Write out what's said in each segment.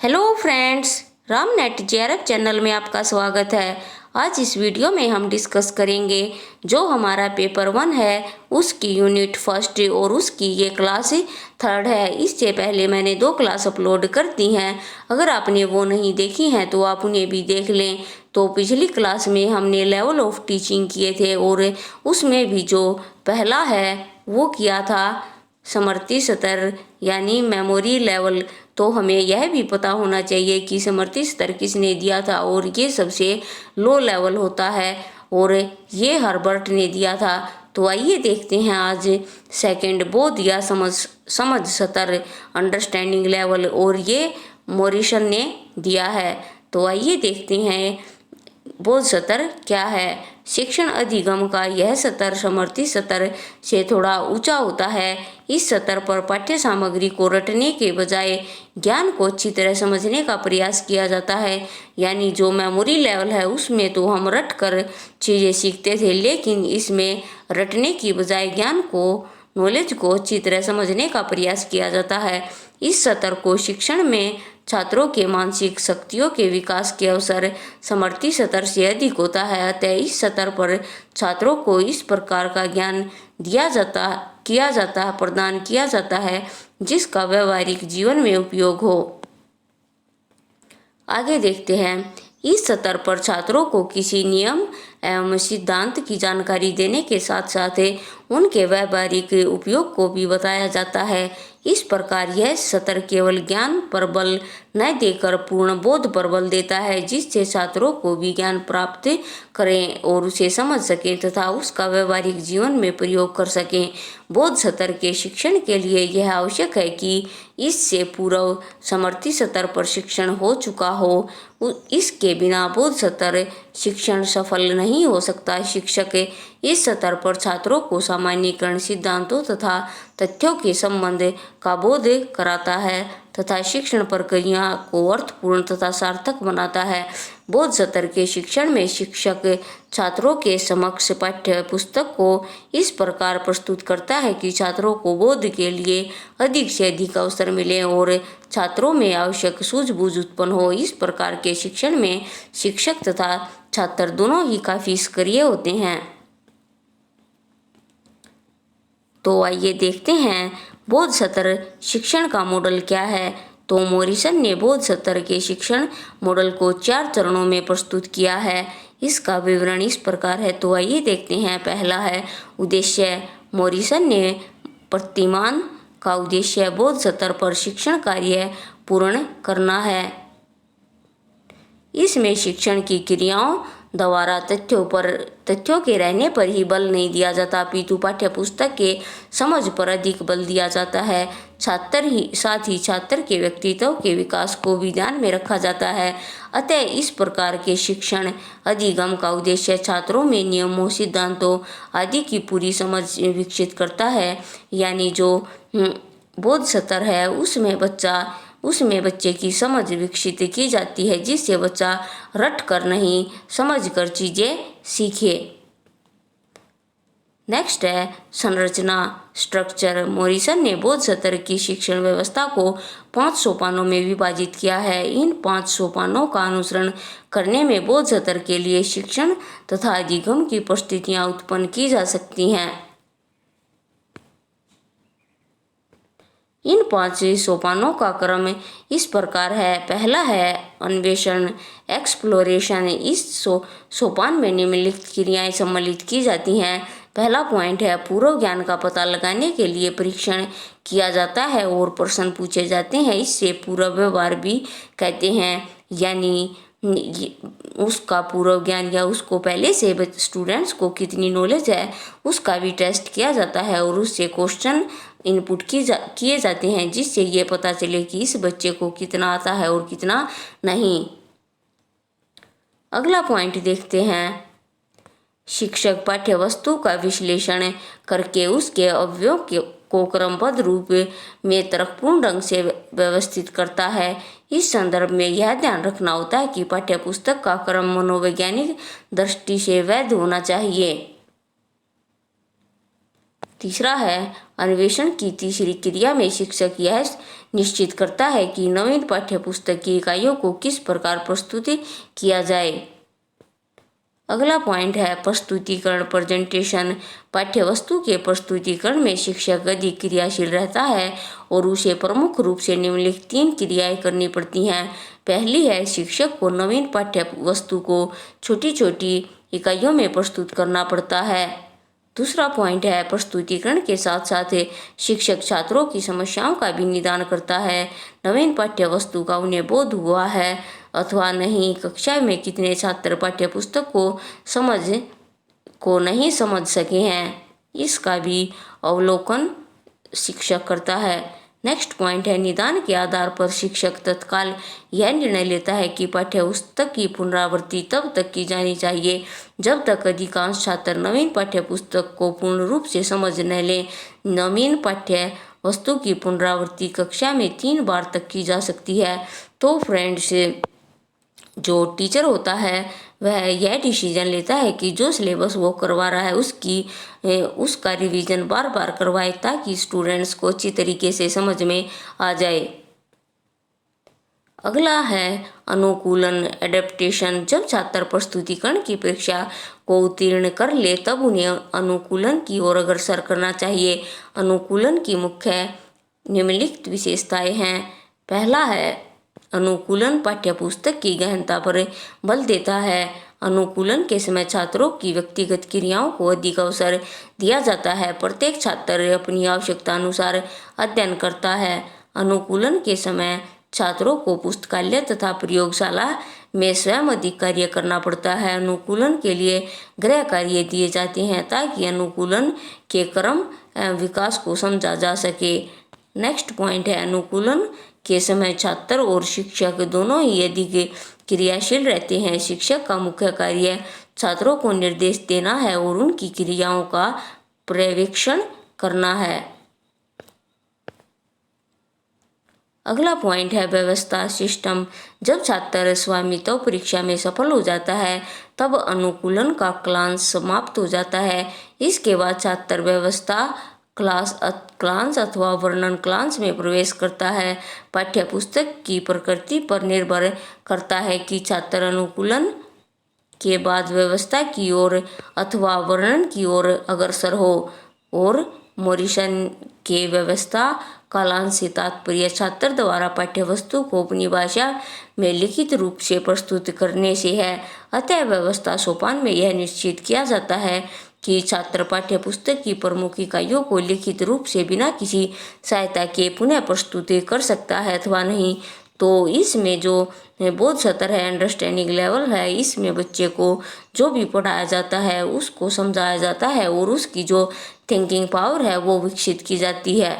Hello friends, Ram net JRF channel में आपका स्वागत है। आज इस वीडियो में हम डिस्कस करेंगे जो हमारा पेपर 1 है उसकी यूनिट फर्स्ट और उसकी ये क्लास 3 है। इससे पहले मैंने 2 क्लास अपलोड कर दी हैं। अगर आपने वो नहीं देखी हैं तो आप उन्हें भी देख लें। तो पिछली क्लास में हमने लेवल ऑफ टीचिंग किए थे और उसमें भी जो पहला है वो किया था समर्थी स्तर यानी मेमोरी लेवल। तो हमें यह भी पता होना चाहिए कि समर्थी स्तर किसने दिया था और ये सबसे लो लेवल होता है और ये हर्बर्ट ने दिया था। तो आइए देखते हैं आज सेकंड बोध या समझ स्तर अंडरस्टैंडिंग लेवल और ये मॉरिसन ने दिया है। तो आइए देखते हैं बोध स्तर क्या है। शिक्षण अधिगम का यह स्तर समर्थी स्तर से थोड़ा ऊंचा होता है। इस स्तर पर पाठ्य सामग्री को रटने के बजाय ज्ञान को अच्छी तरह समझने का प्रयास किया जाता है। यानी जो मेमोरी लेवल है उसमें तो हम रट कर चीज़ें सीखते थे, लेकिन इसमें रटने की बजाय ज्ञान को नॉलेज को अच्छी तरह समझने का प्रयास किया जाता है। इस स्तर को शिक्षण में छात्रों के मानसिक शक्तियों के विकास के अवसर समर्थी स्तर से अधिक होता है। अतः इस स्तर पर छात्रों को इस प्रकार का ज्ञान प्रदान किया जाता है जिसका व्यवहारिक जीवन में उपयोग हो। आगे देखते हैं। इस स्तर पर छात्रों को किसी नियम एवं सिद्धांत की जानकारी देने के साथ साथ उनके व्यवहारिक उपयोग को भी बताया जाता है। इस प्रकार यह स्तर केवल ज्ञान पर बल न देकर पूर्ण बोध पर बल देता है, जिससे छात्रों को भी ज्ञान प्राप्त करें और उसे समझ सकें तथा उसका व्यवहारिक जीवन में प्रयोग कर सकें। बोध स्तर के शिक्षण के लिए यह आवश्यक है कि इससे पूर्व समर्थी स्तर पर शिक्षण हो चुका हो। इसके बिना बोध स्तर शिक्षण सफल नहीं हो सकता। शिक्षक इस स्तर पर छात्रों को सामान्यीकरण सिद्धांतों तथा तथ्यों के संबंध का बोध कराता है तथा शिक्षण प्रक्रिया को अर्थपूर्ण तथा सार्थक बनाता है। बोध स्तर के शिक्षण में शिक्षक छात्रों के समक्ष पाठ्य पुस्तक को इस प्रकार प्रस्तुत करता है कि छात्रों को बोध के लिए अधिक से अधिक अवसर मिले और छात्रों में आवश्यक सूझबूझ उत्पन्न हो। इस प्रकार के शिक्षण में शिक्षक तथा छात्र दोनों ही काफी सक्रिय होते हैं। तो आइए देखते हैं बोध स्तर शिक्षण का मॉडल क्या है। तो मॉरिसन ने बोध स्तर के शिक्षण मॉडल को 4 चरणों में प्रस्तुत किया है। इसका विवरण इस प्रकार है। तो आइए देखते हैं। पहला है उद्देश्य। मॉरिसन ने प्रतिमान का उद्देश्य बोध स्तर पर शिक्षण कार्य पूर्ण करना है। इसमें शिक्षण की क्रियाओं द्वारा तथ्यों के रहने पर ही बल नहीं दिया जाता, अपितु पाठ्य पुस्तक के समझ पर अधिक बल दिया जाता है। साथ ही छात्र के व्यक्तित्व के विकास को भी ध्यान में रखा जाता है। अतः इस प्रकार के शिक्षण अधिगम का उद्देश्य छात्रों में नियमों, सिद्धांतों आदि की पूरी समझ विकसित करता है। यानी जो बोध स्तर है उसमें बच्चे की समझ विकसित की जाती है, जिससे बच्चा रट कर नहीं समझ कर चीजें सीखे। नेक्स्ट है संरचना, स्ट्रक्चर। मॉरिसन ने बोध स्तर की शिक्षण व्यवस्था को 5 सोपानों में विभाजित किया है। इन 5 सोपानों का अनुसरण करने में बोध स्तर के लिए शिक्षण तथा अधिगम की परिस्थितियां उत्पन्न की जा सकती हैं। इन 5 सोपानों का क्रम इस प्रकार है। पहला है अन्वेषण, एक्सप्लोरेशन। इस सोपान में निम्नलिखित क्रियाएं सम्मिलित की जाती हैं। पहला पॉइंट है पूर्व ज्ञान का पता लगाने के लिए परीक्षण किया जाता है और प्रश्न पूछे जाते हैं। इससे पूर्व व्यवहार भी कहते हैं, यानी उसका पूर्व ज्ञान या उसको पहले से स्टूडेंट्स को कितनी नॉलेज है उसका भी टेस्ट किया जाता है और उससे क्वेश्चन इनपुट किए जाते हैं, जिससे ये पता चले कि इस बच्चे को कितना आता है और कितना नहीं। अगला पॉइंट देखते हैं। शिक्षक पाठ्य वस्तु का विश्लेषण करके उसके अवयवों को क्रमबद्ध रूप में तर्कपूर्ण ढंग से व्यवस्थित करता है। इस संदर्भ में यह ध्यान रखना होता है कि पाठ्य पुस्तक का क्रम मनोवैज्ञानिक दृष्टि से वैध होना चाहिए। तीसरा है अन्वेषण की तीसरी क्रिया में शिक्षक निश्चित करता है कि नवीन पाठ्यपुस्तक की इकाइयों को किस प्रकार प्रस्तुत किया जाए। अगला पॉइंट है प्रस्तुतिकरण प्रेजेंटेशन। पाठ्यवस्तु के प्रस्तुतिकरण में शिक्षक अधिक क्रियाशील रहता है और उसे प्रमुख रूप से निम्नलिखित 3 क्रियाएं करनी पड़ती हैं। पहली है, शिक्षक को नवीन पाठ्यवस्तु को छोटी छोटी इकाइयों में प्रस्तुत करना पड़ता है। दूसरा पॉइंट है, प्रस्तुतिकरण के साथ साथ शिक्षक छात्रों की समस्याओं का भी निदान करता है। नवीन पाठ्यवस्तु का उन्हें बोध हुआ है अथवा नहीं, कक्षा में कितने छात्र पाठ्यपुस्तक को नहीं समझ सके हैं, इसका भी अवलोकन शिक्षक करता है। नेक्स्ट पॉइंट है, निदान के आधार पर शिक्षक तत्काल यह निर्णय लेता है कि पाठ्यपुस्तक की पुनरावृत्ति तब तक की जानी चाहिए जब तक अधिकांश छात्र नवीन पाठ्यपुस्तक को पूर्ण रूप से समझ न लें। नवीन पाठ्य वस्तु की पुनरावृत्ति कक्षा में 3 बार तक की जा सकती है। तो फ्रेंड्स, जो टीचर होता है वह यह डिसीजन लेता है कि जो सिलेबस वो करवा रहा है उसका रिवीजन बार बार करवाए ताकि स्टूडेंट्स को अच्छी तरीके से समझ में आ जाए। अगला है अनुकूलन एडेप्टेशन। जब छात्र प्रस्तुतिकरण की परीक्षा को उत्तीर्ण कर ले तब उन्हें अनुकूलन की ओर अग्रसर करना चाहिए। अनुकूलन की मुख्य निम्नलिखित विशेषताएं हैं। पहला है, अनुकूलन पाठ्यपुस्तक की गहनता पर बल देता है। अनुकूलन के समय छात्रों की व्यक्तिगत क्रियाओं को अधिक अवसर दिया जाता है। प्रत्येक छात्र अपनी आवश्यकता अनुसार अध्ययन करता है। अनुकूलन के समय छात्रों को पुस्तकालय तथा प्रयोगशाला में स्वयं अधिक कार्य करना पड़ता है। अनुकूलन के लिए गृह कार्य दिए जाते हैं ताकि अनुकूलन के क्रम विकास को समझा जा सके। नेक्स्ट पॉइंट है, अनुकूलन के समय छात्र और शिक्षक दोनों ही अधिक क्रियाशील रहते हैं। शिक्षक का मुख्य कार्य छात्रों को निर्देश देना है और उनकी क्रियाओं का पर्यवेक्षण करना है। अगला पॉइंट है व्यवस्था सिस्टम। जब छात्र स्वामित्व परीक्षा में सफल हो जाता है तब अनुकूलन का क्लास समाप्त हो जाता है। इसके बाद छात्र व्यवस्था क्लास अथवा वर्णन क्लास में प्रवेश करता है। पाठ्यपुस्तक की प्रकृति पर निर्भर करता है कि छात्र अनुकूलन के बाद व्यवस्था की ओर अथवा वर्णन की ओर अग्रसर हो। और मॉरिसन के व्यवस्था कालांश से तात्पर्य छात्र द्वारा पाठ्यवस्तु को अपनी भाषा में लिखित रूप से प्रस्तुत करने से है। अतः व्यवस्था सोपान में यह निश्चित किया जाता है कि छात्र पाठ्यपुस्तक की प्रमुख इकाइयों को लिखित रूप से बिना किसी सहायता के पुनः प्रस्तुत कर सकता है अथवा नहीं। तो इसमें जो बोध स्तर है, अंडरस्टैंडिंग लेवल है, इसमें बच्चे को जो भी पढ़ाया जाता है उसको समझाया जाता है और उसकी जो थिंकिंग पावर है वो विकसित की जाती है।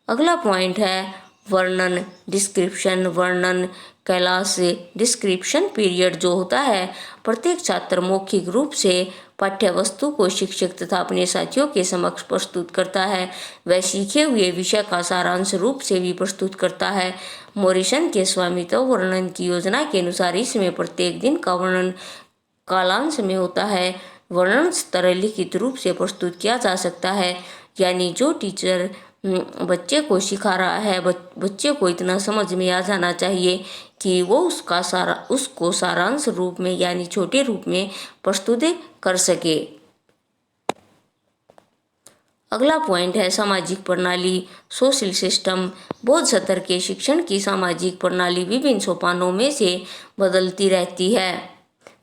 अगला पॉइंट है वर्णन डिस्क्रिप्शन। वर्णन क्लास डिस्क्रिप्शन पीरियड जो होता है, प्रत्येक छात्र मौखिक रूप से पाठ्यवस्तु को शिक्षक तथा अपने साथियों के समक्ष प्रस्तुत करता है। वह सीखे हुए विषय का सारांश रूप से भी प्रस्तुत करता है। मॉरिसन के स्वामित्व वर्णन की योजना के अनुसार इसमें प्रत्येक दिन का वर्णन कालांश में होता है। वर्णन स्तर लिखित रूप से प्रस्तुत किया जा सकता है, यानी जो टीचर बच्चे को सिखा रहा है बच्चे को इतना समझ में आ जाना चाहिए कि वो उसको सारांश रूप में यानी छोटे रूप में प्रस्तुत कर सके। अगला पॉइंट है सामाजिक प्रणाली सोशल सिस्टम। बोध स्तर के शिक्षण की सामाजिक प्रणाली विभिन्न सोपानों में से बदलती रहती है।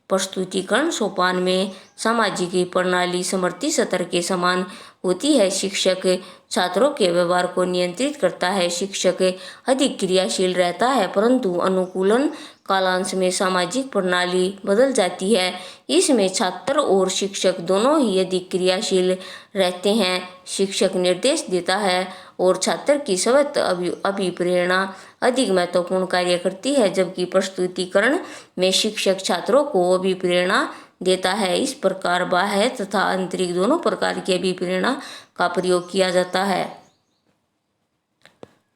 प्रस्तुतिकरण सोपान में सामाजिक प्रणाली समर्थी स्तर के समान होती है। शिक्षक छात्रों के व्यवहार को नियंत्रित करता है। शिक्षक अधिक क्रियाशील रहता है, परंतु अनुकूलन कालांश में सामाजिक प्रणाली बदल जाती है। इसमें छात्र और शिक्षक दोनों ही अधिक क्रियाशील रहते हैं। शिक्षक निर्देश देता है और छात्र की स्वतः अभिप्रेरणा अधिक महत्वपूर्ण कार्य करती है, जबकि प्रस्तुतिकरण में शिक्षक छात्रों को अभिप्रेरणा देता है। इस प्रकार बाह्य तथा आंतरिक दोनों प्रकार की अभिप्रेरणा का प्रयोग किया जाता है।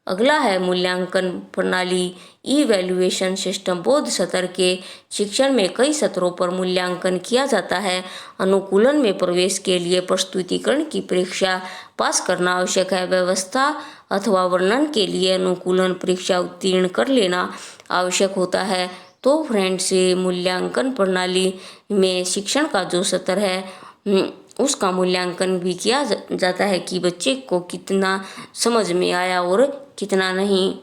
अगला है मूल्यांकन प्रणाली इवैल्यूएशन सिस्टम। बौद्ध सत्र के शिक्षण में कई सत्रों पर मूल्यांकन किया जाता है। अनुकूलन में प्रवेश के लिए प्रस्तुतिकरण की परीक्षा पास करना आवश्यक है। व्यवस्था अथवा वर्णन के लिए अनुकूलन परीक्षा उत्तीर्ण कर लेना आवश्यक होता है। तो फ्रेंड्स, मूल्यांकन प्रणाली में शिक्षण का जो सत्र है उसका मूल्यांकन भी किया जाता है कि बच्चे को कितना समझ में आया और कितना नहीं।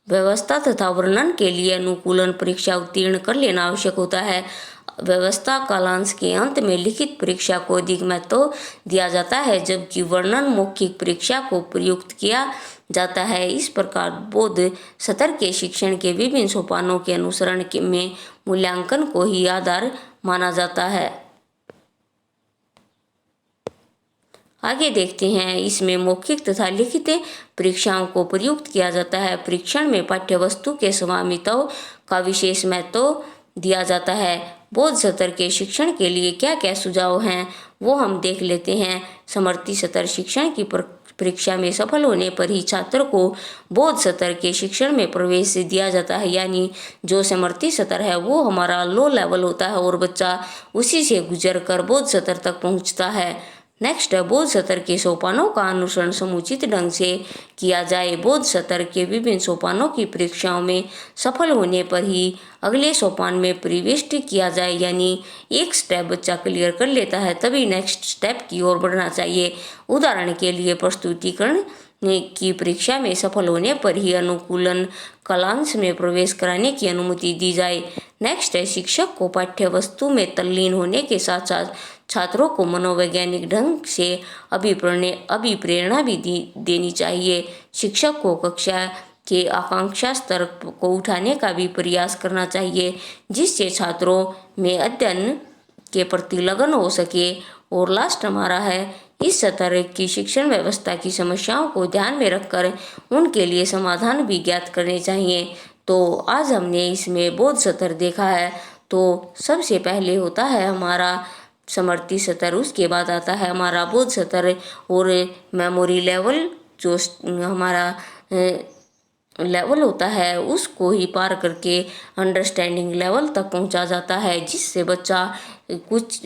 व्यवस्था तथा वर्णन के लिए अनुकूलन परीक्षा उत्तीर्ण कर लेना आवश्यक होता है। व्यवस्था कालांश के अंत में लिखित परीक्षा को अधिक महत्व दिया जाता है, जबकि वर्णन मौखिक परीक्षा को प्रयुक्त किया जाता है। इस प्रकार बौद्ध सत्र के शिक्षण के विभिन्न सोपानों के अनुसरण में मूल्यांकन को ही आधार माना जाता है। आगे देखते हैं, इसमें मौखिक तथा लिखित परीक्षाओं को प्रयुक्त किया जाता है। परीक्षण में पाठ्यवस्तु के स्वामित्व का विशेष महत्व दिया जाता है। बौद्ध सत्र के शिक्षण के लिए क्या क्या सुझाव हैं वो हम देख लेते हैं। समर्थी सत्र शिक्षण की परीक्षा में सफल होने पर ही छात्र को बौद्ध सत्र के शिक्षण में प्रवेश दिया जाता है। यानी जो समर्थी सत्र है वो हमारा लो लेवल होता है और बच्चा उसी से गुजर कर बौद्ध सत्र तक पहुंचता है। नेक्स्ट है, बौद्ध सत्र के सोपानों का अनुसरण समुचित ढंग से किया जाए। बौद्ध सत्र के विभिन्न सोपानों की परीक्षाओं में सफल होने पर ही अगले सोपान में प्रविष्ट किया जाए। यानी एक स्टेप बच्चा क्लियर कर लेता है तभी नेक्स्ट स्टेप की ओर बढ़ना चाहिए। उदाहरण के लिए प्रस्तुतिकरण की परीक्षा में सफल होने पर ही अनुकूलन कालांश में प्रवेश कराने की अनुमति दी जाए। नेक्स्ट है, शिक्षक को पाठ्यवस्तु में तल्लीन होने के साथ साथ छात्रों को मनोवैज्ञानिक ढंग से अभिप्रेरणा भी देनी चाहिए। शिक्षक को कक्षा के आकांक्षा स्तर को उठाने का भी प्रयास करना चाहिए, जिससे छात्रों में अध्ययन के प्रति लगन हो सके। और लास्ट हमारा है, इस सत्र की शिक्षण व्यवस्था की समस्याओं को ध्यान में रखकर उनके लिए समाधान भी ज्ञात करने चाहिए। तो आज हमने इसमें बौद्ध सत्र देखा है। तो सबसे पहले होता है हमारा समर्थी सत्र, उसके बाद आता है हमारा बौद्ध सत्र और मेमोरी लेवल जो हमारा लेवल होता है उसको ही पार करके अंडरस्टैंडिंग लेवल तक पहुंचा जाता है, जिससे बच्चा कुछ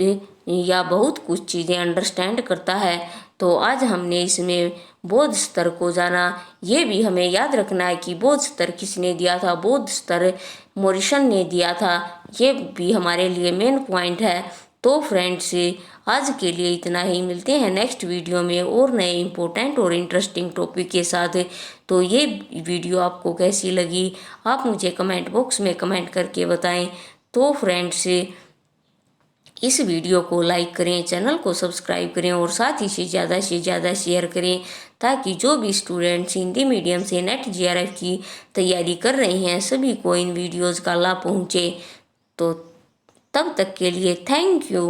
या बहुत कुछ चीज़ें अंडरस्टैंड करता है। तो आज हमने इसमें बौद्ध स्तर को जाना। ये भी हमें याद रखना है कि बौद्ध स्तर किसने दिया था। बौद्ध स्तर मॉरिसन ने दिया था। ये भी हमारे लिए मेन पॉइंट है। तो फ्रेंड्स, आज के लिए इतना ही। मिलते हैं नेक्स्ट वीडियो में और नए इम्पोर्टेंट और इंटरेस्टिंग टॉपिक के साथ। तो ये वीडियो आपको कैसी लगी आप मुझे कमेंट बॉक्स में कमेंट करके बताएं। तो फ्रेंड्स, इस वीडियो को लाइक करें, चैनल को सब्सक्राइब करें और साथ ही से ज़्यादा शेयर करें, ताकि जो भी स्टूडेंट्स हिंदी मीडियम से नेट जीआरएफ की तैयारी कर रहे हैं सभी को इन वीडियोज़ का लाभ पहुँचे। तो तब तक के लिए थैंक यू।